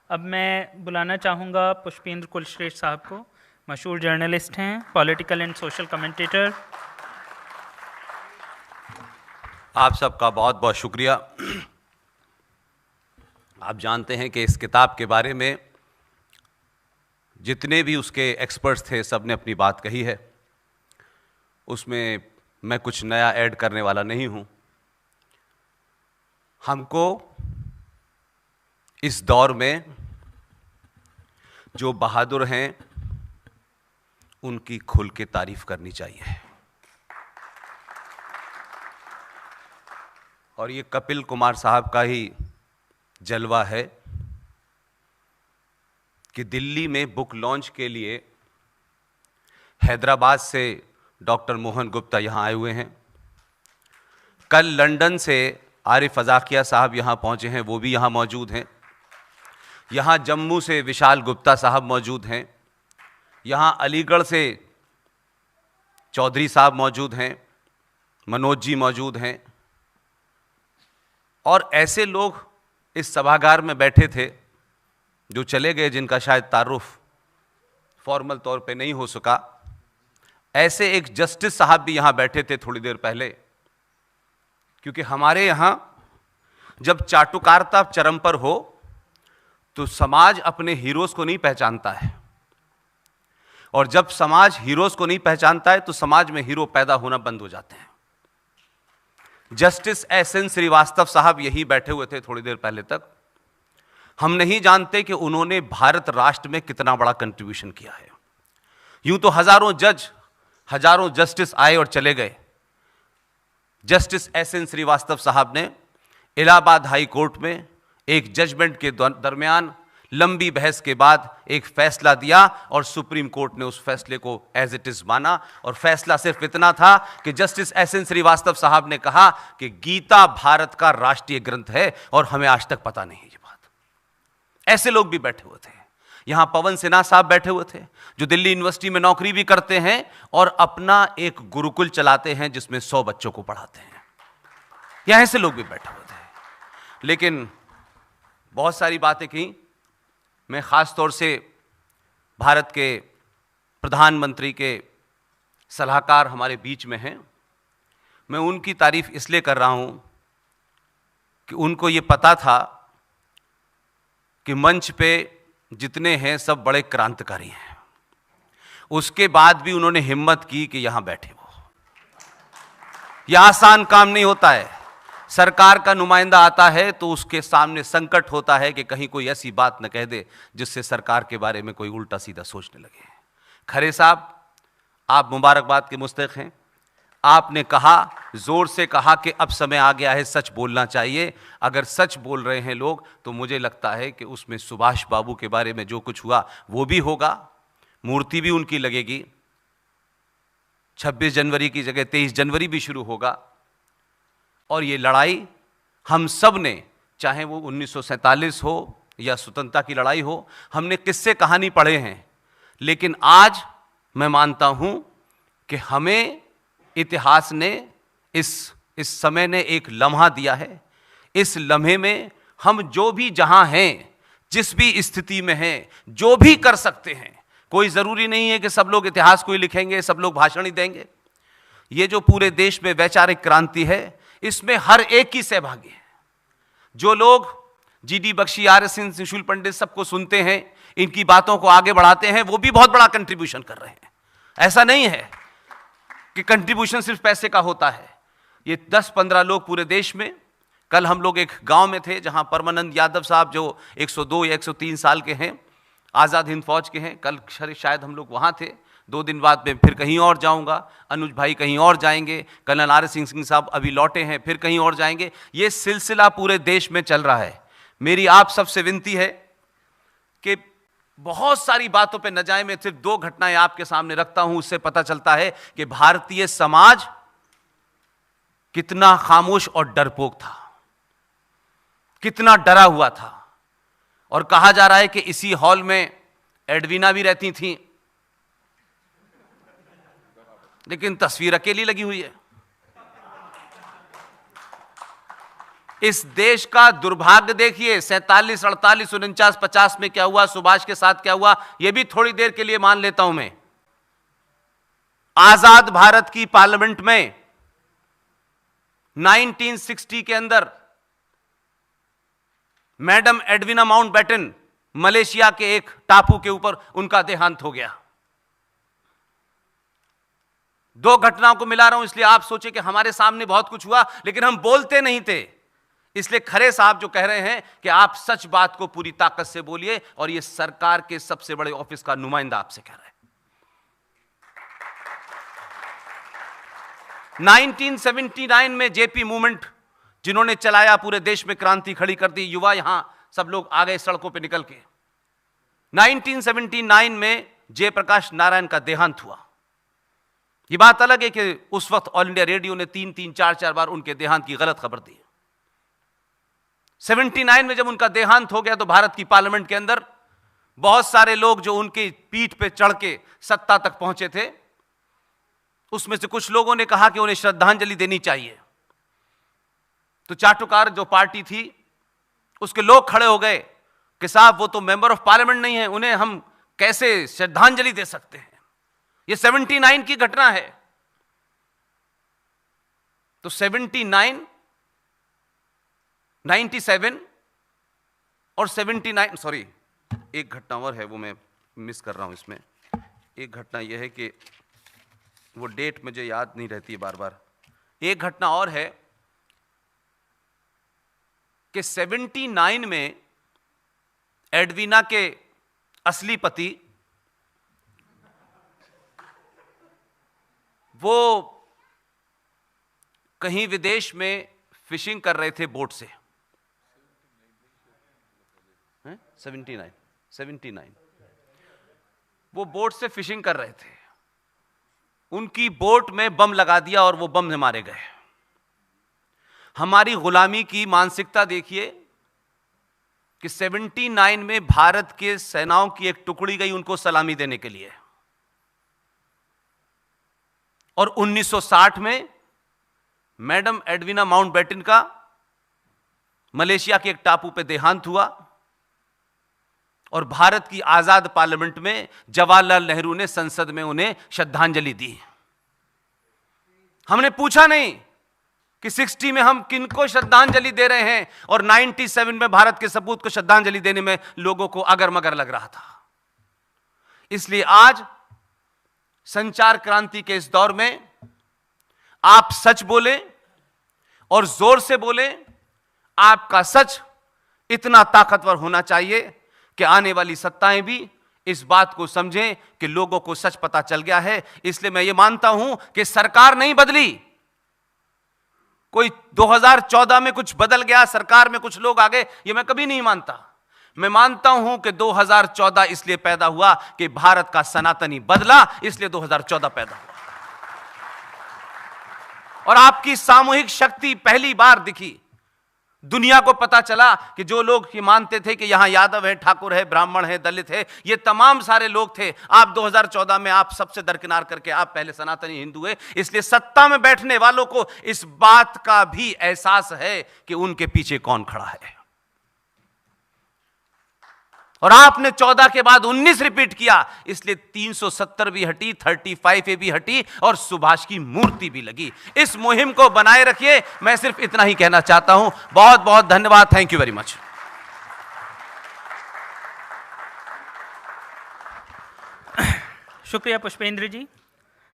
अब मैं बुलाना चाहूँगा पुष्पेंद्र कुलश्रेष्ठ साहब को। मशहूर जर्नलिस्ट हैं, पॉलिटिकल एंड सोशल कमेंटेटर। आप सबका बहुत बहुत शुक्रिया। आप जानते हैं कि इस किताब के बारे में जितने भी उसके एक्सपर्ट्स थे सब ने अपनी बात कही है, उसमें मैं कुछ नया ऐड करने वाला नहीं हूं। हमको इस दौर में जो बहादुर हैं उनकी खुल के तारीफ करनी चाहिए। और ये कपिल कुमार साहब का ही जलवा है कि दिल्ली में बुक लॉन्च के लिए हैदराबाद से डॉक्टर मोहन गुप्ता यहाँ आए हुए हैं। कल लंदन से आरिफ अजाकिया साहब यहाँ पहुँचे हैं, वो भी यहाँ मौजूद हैं। यहाँ जम्मू से विशाल गुप्ता साहब मौजूद हैं। यहाँ अलीगढ़ से चौधरी साहब मौजूद हैं, मनोज जी मौजूद हैं। और ऐसे लोग इस सभागार में बैठे थे जो चले गए, जिनका शायद तारुफ फॉर्मल तौर पे नहीं हो सका। ऐसे एक जस्टिस साहब भी यहाँ बैठे थे थोड़ी देर पहले, क्योंकि हमारे यहाँ जब चाटुकारिता चरम पर हो तो समाज अपने हीरोज को नहीं पहचानता है, और जब समाज हीरोज को नहीं पहचानता है तो समाज में हीरो पैदा होना बंद हो जाते हैं। जस्टिस एसएन श्रीवास्तव साहब यही बैठे हुए थे थोड़ी देर पहले तक। हम नहीं जानते कि उन्होंने भारत राष्ट्र में कितना बड़ा कंट्रीब्यूशन किया है। यूं तो हजारों जज, हजारों जस्टिस आए और चले गए। जस्टिस एसएन श्रीवास्तव साहब ने इलाहाबाद हाई कोर्ट में एक जजमेंट के दरमियान लंबी बहस के बाद एक फैसला दिया, और सुप्रीम कोर्ट ने उस फैसले को एज इट इज माना। और फैसला सिर्फ इतना था कि जस्टिस एसएन श्रीवास्तव साहब ने कहा कि गीता भारत का राष्ट्रीय ग्रंथ है, और हमें आज तक पता नहीं ये बात। ऐसे लोग भी बैठे हुए थे। यहां पवन सिन्हा साहब बैठे हुए थे जो दिल्ली यूनिवर्सिटी में नौकरी भी करते हैं और अपना एक गुरुकुल चलाते हैं जिसमें 100 बच्चों को पढ़ाते हैं। यहां ऐसे लोग भी बैठे हुए थे। लेकिन बहुत सारी बातें की। मैं खास तौर से भारत के प्रधानमंत्री के सलाहकार हमारे बीच में हैं, मैं उनकी तारीफ इसलिए कर रहा हूं कि उनको ये पता था कि मंच पे जितने हैं सब बड़े क्रांतिकारी हैं। उसके बाद भी उन्होंने हिम्मत की कि यहां बैठे वो। यह आसान काम नहीं होता है। सरकार का नुमाइंदा आता है तो उसके सामने संकट होता है कि कहीं कोई ऐसी बात न कह दे जिससे सरकार के बारे में कोई उल्टा सीधा सोचने लगे। खरे साहब, आप मुबारकबाद के मुस्तहिक हैं। आपने कहा, जोर से कहा कि अब समय आ गया है, सच बोलना चाहिए। अगर सच बोल रहे हैं लोग तो मुझे लगता है कि उसमें सुभाष बाबू के बारे में जो कुछ हुआ वो भी होगा, मूर्ति भी उनकी लगेगी, 26 जनवरी की जगह 23 जनवरी भी शुरू होगा। और ये लड़ाई हम सब ने, चाहे वो 1947 हो या स्वतंत्रता की लड़ाई हो, हमने किस्से कहानी पढ़े हैं। लेकिन आज मैं मानता हूं कि हमें इतिहास ने इस समय ने एक लम्हा दिया है। इस लम्हे में हम जो भी जहां हैं, जिस भी स्थिति में हैं, जो भी कर सकते हैं। कोई जरूरी नहीं है कि सब लोग इतिहास को ही लिखेंगे, सब लोग भाषण ही देंगे। ये जो पूरे देश में वैचारिक क्रांति है, इसमें हर एक की सहभागी है। जो लोग जीडी बख्शी, आर.एस. सिंह, सुशील पंडित सबको सुनते हैं, इनकी बातों को आगे बढ़ाते हैं, वो भी बहुत बड़ा कंट्रीब्यूशन कर रहे हैं। ऐसा नहीं है कि कंट्रीब्यूशन सिर्फ पैसे का होता है। ये 10-15 लोग पूरे देश में। कल हम लोग एक गांव में थे जहां परमानंद यादव साहब जो 102 या 103 साल के हैं, आज़ाद हिंद फौज के हैं, कल शायद हम लोग वहां थे। 2 दिन बाद में फिर कहीं और जाऊंगा, अनुज भाई कहीं और जाएंगे, कर्नल आर.एस. सिंह साहब अभी लौटे हैं, फिर कहीं और जाएंगे। ये सिलसिला पूरे देश में चल रहा है। मेरी आप सबसे विनती है कि बहुत सारी बातों पे न जाए। मैं सिर्फ 2 घटनाएं आपके सामने रखता हूं, उससे पता चलता है कि भारतीय समाज कितना खामोश और डरपोक था, कितना डरा हुआ था। और कहा जा रहा है कि इसी हॉल में एडवीना भी रहती थी, लेकिन तस्वीर अकेली लगी हुई है। इस देश का दुर्भाग्य देखिए, 47, 48, 49, 50 में क्या हुआ, सुभाष के साथ क्या हुआ, यह भी थोड़ी देर के लिए मान लेता हूं मैं। आजाद भारत की पार्लियामेंट में 1960 के अंदर मैडम एडविना माउंटबेटन, मलेशिया के एक टापू के ऊपर उनका देहांत हो गया। दो घटनाओं को मिला रहा हूं इसलिए आप सोचे कि हमारे सामने बहुत कुछ हुआ, लेकिन हम बोलते नहीं थे। इसलिए खरे साहब जो कह रहे हैं कि आप सच बात को पूरी ताकत से बोलिए, और यह सरकार के सबसे बड़े ऑफिस का नुमाइंदा आपसे कह रहा है। 1979 में जेपी मूवमेंट जिन्होंने चलाया, पूरे देश में क्रांति खड़ी कर दी, युवा यहां सब लोग आ गए सड़कों पे निकल के। 1979 में जयप्रकाश नारायण का देहांत हुआ। यह बात अलग है कि उस वक्त ऑल इंडिया रेडियो ने 3-3, 4-4 बार उनके देहांत की गलत खबर दी। 79 में जब उनका देहांत हो गया तो भारत की पार्लियामेंट के अंदर बहुत सारे लोग जो उनकी पीठ पे चढ़ के सत्ता तक पहुंचे थे, उसमें से कुछ लोगों ने कहा कि उन्हें श्रद्धांजलि देनी चाहिए। तो चाटुकार जो पार्टी थी उसके लोग खड़े हो गए कि साहब वो तो मेंबर ऑफ पार्लियामेंट नहीं है, उन्हें हम कैसे श्रद्धांजलि दे सकते हैं। ये 79 की घटना है। तो 79, 97 और 79, सॉरी एक घटना और है वो मैं मिस कर रहा हूं इसमें। एक घटना यह है कि वो डेट मुझे याद नहीं रहती है बार बार। एक घटना और है कि 79 में एडविना के असली पति वो कहीं विदेश में फिशिंग कर रहे थे बोट से। 79 वो बोट से फिशिंग कर रहे थे, उनकी बोट में बम लगा दिया और वो बम से मारे गए। हमारी गुलामी की मानसिकता देखिए कि 79 में भारत के सेनाओं की एक टुकड़ी गई उनको सलामी देने के लिए, और 1960 में मैडम एडविना माउंटबेटन का मलेशिया के एक टापू पे देहांत हुआ, और भारत की आजाद पार्लियामेंट में जवाहरलाल नेहरू ने संसद में उन्हें श्रद्धांजलि दी। हमने पूछा नहीं कि 60 में हम किनको श्रद्धांजलि दे रहे हैं, और 97 में भारत के सपूत को श्रद्धांजलि देने में लोगों को अगर मगर लग रहा था। इसलिए आज संचार क्रांति के इस दौर में आप सच बोले और जोर से बोले। आपका सच इतना ताकतवर होना चाहिए कि आने वाली सत्ताएं भी इस बात को समझें कि लोगों को सच पता चल गया है। इसलिए मैं ये मानता हूं कि सरकार नहीं बदली, कोई 2014 में कुछ बदल गया, सरकार में कुछ लोग आ गए, ये मैं कभी नहीं मानता। मैं मानता हूं कि 2014 इसलिए पैदा हुआ कि भारत का सनातनी बदला, इसलिए 2014 पैदा हुआ। और आपकी सामूहिक शक्ति पहली बार दिखी। दुनिया को पता चला कि जो लोग ये मानते थे कि यहां यादव है, ठाकुर है, ब्राह्मण है, दलित है, ये तमाम सारे लोग थे। आप 2014 में आप सबसे दरकिनार करके आप पहले सनातनी हिंदू है। इसलिए सत्ता में बैठने वालों को इस बात का भी एहसास है कि उनके पीछे कौन खड़ा है। और आपने 14 के बाद 19 रिपीट किया, इसलिए 370 भी हटी, 35A भी हटी, और सुभाष की मूर्ति भी लगी। इस मुहिम को बनाए रखिए। मैं सिर्फ इतना ही कहना चाहता हूं। बहुत बहुत धन्यवाद। Thank you very much. शुक्रिया पुष्पेंद्र जी।